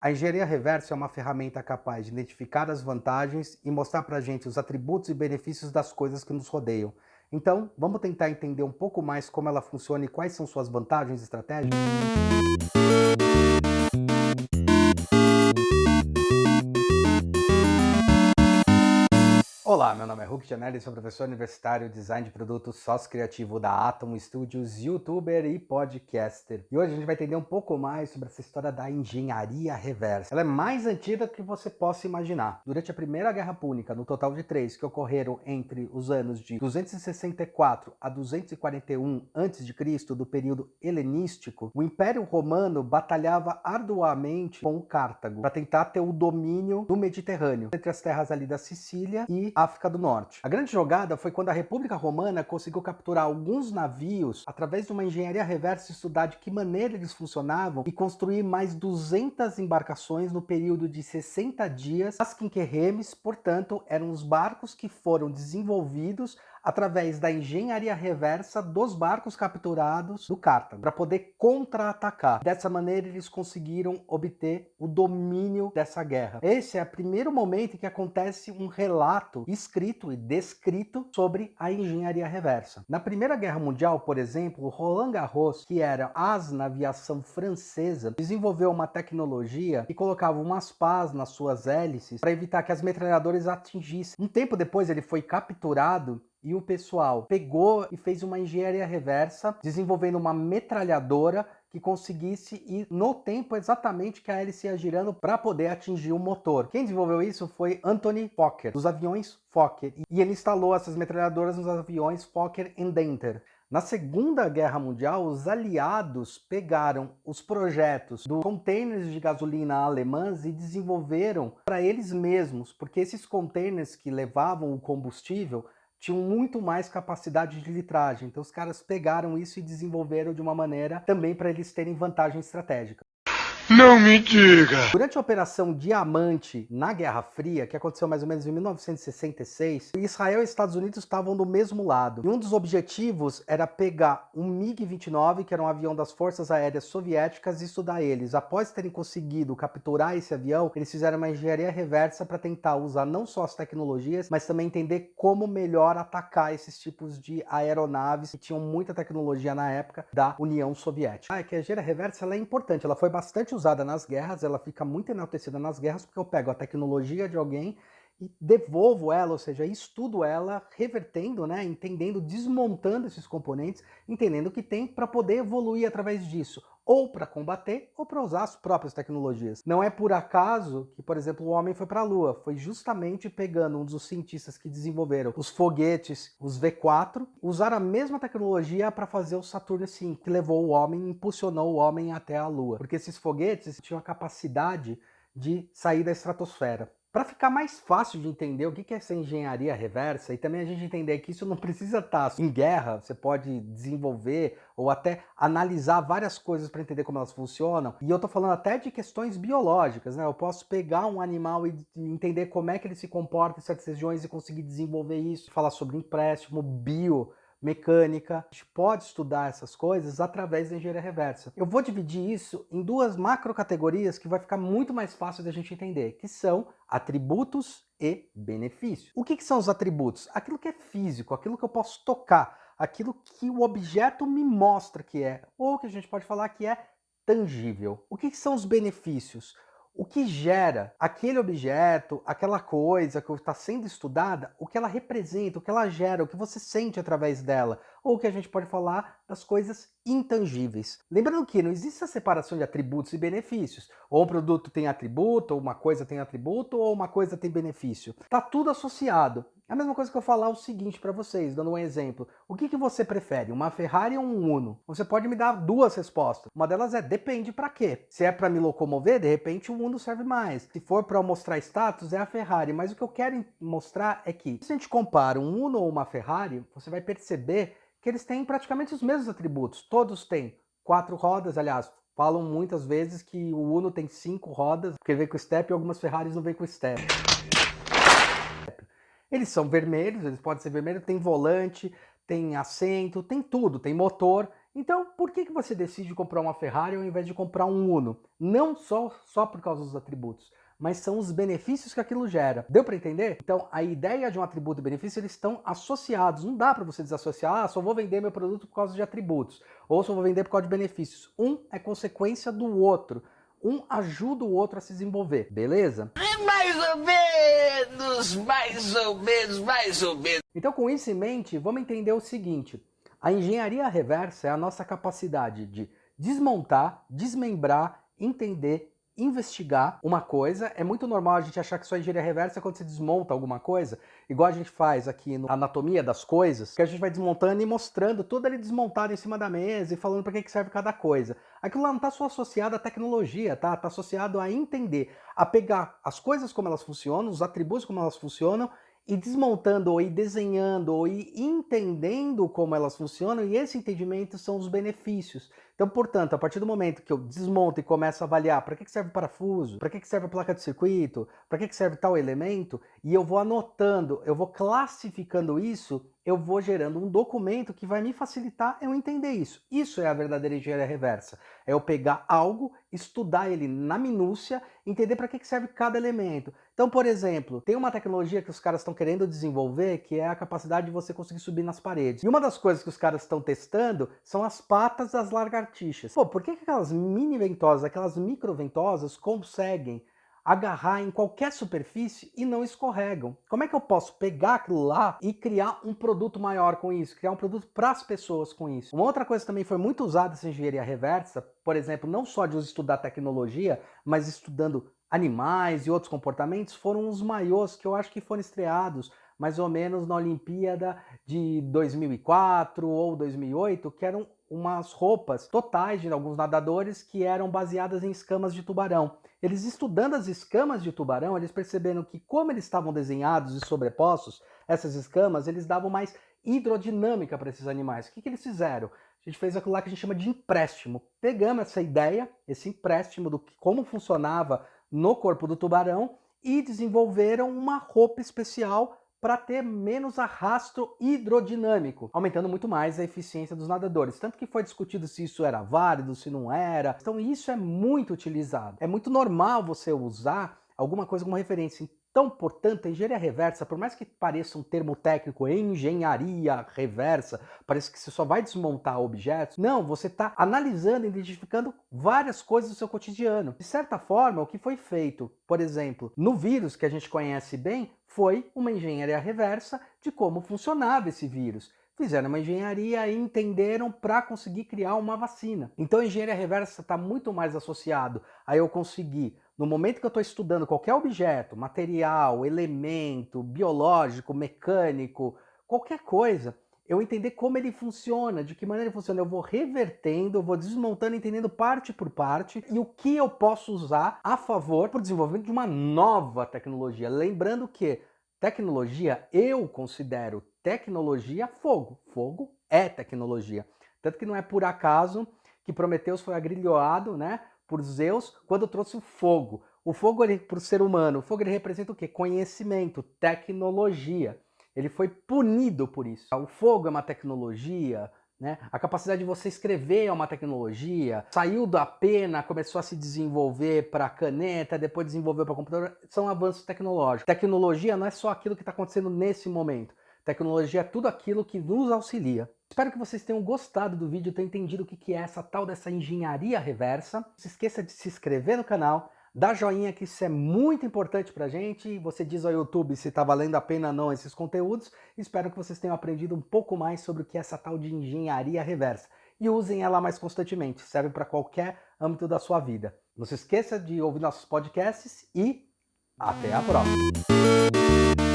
A engenharia reversa é uma ferramenta capaz de identificar as vantagens e mostrar para a gente os atributos e benefícios das coisas que nos rodeiam. Então, vamos tentar entender um pouco mais como ela funciona e quais são suas vantagens estratégicas? Olá, meu nome é Hugo Janelli, sou professor universitário, design de produtos, sócio criativo da Atom Studios, youtuber e podcaster. E hoje a gente vai entender um pouco mais sobre essa história da engenharia reversa. Ela é mais antiga do que você possa imaginar. Durante a Primeira Guerra Púnica, no total de três, que ocorreram entre os anos de 264 a 241 a.C., do período helenístico, o Império Romano batalhava arduamente com o Cartago para tentar ter o domínio do Mediterrâneo, entre as terras ali da Sicília e África do Norte. A grande jogada foi quando a República Romana conseguiu capturar alguns navios através de uma engenharia reversa, estudar de que maneira eles funcionavam e construir mais 200 embarcações no período de 60 dias. As quinquerremes, portanto, eram os barcos que foram desenvolvidos através da engenharia reversa dos barcos capturados do Cartago, para poder contra-atacar. Dessa maneira, eles conseguiram obter o domínio dessa guerra. Esse é o primeiro momento em que acontece um relato escrito e descrito sobre a engenharia reversa. Na Primeira Guerra Mundial, por exemplo, Roland Garros, que era as na aviação francesa, desenvolveu uma tecnologia que colocava umas pás nas suas hélices para evitar que as metralhadoras atingissem. Um tempo depois, ele foi capturado e o pessoal pegou e fez uma engenharia reversa, desenvolvendo uma metralhadora que conseguisse ir no tempo exatamente que a hélice ia girando para poder atingir o motor. Quem desenvolveu isso foi Anthony Fokker, dos aviões Fokker, e ele instalou essas metralhadoras nos aviões Fokker Endenter. Na Segunda Guerra Mundial, os aliados pegaram os projetos dos containers de gasolina alemães e desenvolveram para eles mesmos, porque esses containers que levavam o combustível tinham muito mais capacidade de litragem. Então os caras pegaram isso e desenvolveram de uma maneira também para eles terem vantagem estratégica. Não me diga! Durante a Operação Diamante na Guerra Fria, que aconteceu mais ou menos em 1966, Israel e Estados Unidos estavam do mesmo lado. E um dos objetivos era pegar um MiG-29, que era um avião das Forças Aéreas Soviéticas, e estudar eles. Após terem conseguido capturar esse avião, eles fizeram uma engenharia reversa para tentar usar não só as tecnologias, mas também entender como melhor atacar esses tipos de aeronaves que tinham muita tecnologia na época da União Soviética. É que a engenharia reversa ela é importante, ela foi bastante usada nas guerras, ela fica muito enaltecida nas guerras, porque eu pego a tecnologia de alguém e devolvo ela, ou seja, estudo ela, revertendo, né, entendendo, desmontando esses componentes, entendendo o que tem para poder evoluir através disso, ou para combater, ou para usar as próprias tecnologias. Não é por acaso que, por exemplo, o homem foi para a Lua, foi justamente pegando um dos cientistas que desenvolveram os foguetes, os V4, usaram a mesma tecnologia para fazer o Saturno V, que levou o homem, impulsionou o homem até a Lua, porque esses foguetes tinham a capacidade de sair da estratosfera. Para ficar mais fácil de entender o que é essa engenharia reversa e também a gente entender que isso não precisa estar em guerra, você pode desenvolver ou até analisar várias coisas para entender como elas funcionam. E eu estou falando até de questões biológicas, né? Eu posso pegar um animal e entender como é que ele se comporta em certas regiões e conseguir desenvolver isso, falar sobre empréstimo, biomecânica. A gente pode estudar essas coisas através da engenharia reversa. Eu vou dividir isso em duas macro categorias que vai ficar muito mais fácil da gente entender, que são atributos e benefícios. O que são os atributos? Aquilo que é físico, aquilo que eu posso tocar, aquilo que o objeto me mostra que é, ou que a gente pode falar que é tangível. O que são os benefícios? O que gera aquele objeto, aquela coisa que está sendo estudada, o que ela representa, o que ela gera, o que você sente através dela, ou o que a gente pode falar das coisas intangíveis. Lembrando que não existe a separação de atributos e benefícios. Ou um produto tem atributo, ou uma coisa tem atributo, ou uma coisa tem benefício. Está tudo associado. É a mesma coisa que eu falar o seguinte para vocês, dando um exemplo. O que você prefere, uma Ferrari ou um Uno? Você pode me dar duas respostas. Uma delas é depende para quê. Se é para me locomover, de repente o Uno serve mais. Se for para mostrar status, é a Ferrari. Mas o que eu quero mostrar é que, se a gente compara um Uno ou uma Ferrari, você vai perceber que eles têm praticamente os mesmos atributos. Todos têm 4 rodas, aliás, falam muitas vezes que o Uno tem 5 rodas, porque vem com step e algumas Ferraris não vêm com step. Eles são vermelhos, eles podem ser vermelhos, tem volante, tem assento, tem tudo, tem motor. Então, por que você decide comprar uma Ferrari ao invés de comprar um Uno? Não só por causa dos atributos, mas são os benefícios que aquilo gera. Deu para entender? Então, a ideia de um atributo e benefício, eles estão associados. Não dá para você desassociar, só vou vender meu produto por causa de atributos, ou só vou vender por causa de benefícios. Um é consequência do outro. Um ajuda o outro a se desenvolver, beleza? Mais ou menos, mais ou menos, mais ou menos. Então, com isso em mente, vamos entender o seguinte. A engenharia reversa é a nossa capacidade de desmontar, desmembrar, entender, investigar uma coisa. É muito normal a gente achar que só engenharia reversa é quando você desmonta alguma coisa, igual a gente faz aqui na anatomia das coisas, que a gente vai desmontando e mostrando tudo ali desmontado em cima da mesa e falando para que serve cada coisa. Aquilo lá não está só associado à tecnologia, tá? Está associado a entender, a pegar as coisas como elas funcionam, os atributos como elas funcionam, e desmontando, ou ir desenhando, ou ir entendendo como elas funcionam, e esse entendimento são os benefícios. Então, portanto, a partir do momento que eu desmonto e começo a avaliar para que serve o parafuso, para que serve a placa de circuito, para que serve tal elemento, e eu vou anotando, eu vou classificando isso, eu vou gerando um documento que vai me facilitar eu entender isso. Isso é a verdadeira engenharia reversa. É eu pegar algo, estudar ele na minúcia, entender para que serve cada elemento. Então, por exemplo, tem uma tecnologia que os caras estão querendo desenvolver, que é a capacidade de você conseguir subir nas paredes. E uma das coisas que os caras estão testando são as patas das lagartixas. Pô, por que aquelas mini ventosas, aquelas micro ventosas conseguem agarrar em qualquer superfície e não escorregam? Como é que eu posso pegar aquilo lá e criar um produto maior com isso? Criar um produto para as pessoas com isso? Uma outra coisa também foi muito usada essa engenharia reversa, por exemplo, não só de estudar tecnologia, mas estudando animais e outros comportamentos, foram os maiôs que eu acho que foram estreados mais ou menos na Olimpíada de 2004 ou 2008, que eram umas roupas totais de alguns nadadores que eram baseadas em escamas de tubarão. Eles estudando as escamas de tubarão, eles perceberam que como eles estavam desenhados e sobrepostos, essas escamas, eles davam mais hidrodinâmica para esses animais. O que eles fizeram? A gente fez aquilo lá que a gente chama de empréstimo. Pegamos essa ideia, esse empréstimo do como funcionava no corpo do tubarão e desenvolveram uma roupa especial para ter menos arrasto hidrodinâmico, aumentando muito mais a eficiência dos nadadores. Tanto que foi discutido se isso era válido, se não era. Então isso é muito utilizado. É muito normal você usar alguma coisa como referência. Então, portanto, a engenharia reversa, por mais que pareça um termo técnico, engenharia reversa, parece que você só vai desmontar objetos. Não, você está analisando, identificando várias coisas do seu cotidiano. De certa forma, o que foi feito, por exemplo, no vírus que a gente conhece bem, foi uma engenharia reversa de como funcionava esse vírus. Fizeram uma engenharia e entenderam para conseguir criar uma vacina. Então a engenharia reversa está muito mais associado a eu conseguir, no momento que eu estou estudando qualquer objeto, material, elemento, biológico, mecânico, qualquer coisa, eu entender como ele funciona, de que maneira ele funciona. Eu vou revertendo, eu vou desmontando, entendendo parte por parte e o que eu posso usar a favor para o desenvolvimento de uma nova tecnologia. Lembrando que tecnologia, eu considero tecnologia fogo. Fogo é tecnologia. Tanto que não é por acaso que Prometeus foi agrilhoado, né, por Zeus quando trouxe o fogo. O fogo, para o ser humano, o fogo ele representa o quê? Conhecimento, tecnologia. Ele foi punido por isso. O fogo é uma tecnologia, né? A capacidade de você escrever é uma tecnologia. Saiu da pena, começou a se desenvolver para caneta, depois desenvolveu para computador. São avanços tecnológicos. Tecnologia não é só aquilo que está acontecendo nesse momento. Tecnologia é tudo aquilo que nos auxilia. Espero que vocês tenham gostado do vídeo, tenham entendido o que é essa tal dessa engenharia reversa. Não se esqueça de se inscrever no canal, dar joinha, que isso é muito importante pra gente. Você diz ao YouTube se tá valendo a pena ou não esses conteúdos. Espero que vocês tenham aprendido um pouco mais sobre o que é essa tal de engenharia reversa. E usem ela mais constantemente, serve para qualquer âmbito da sua vida. Não se esqueça de ouvir nossos podcasts e até a próxima!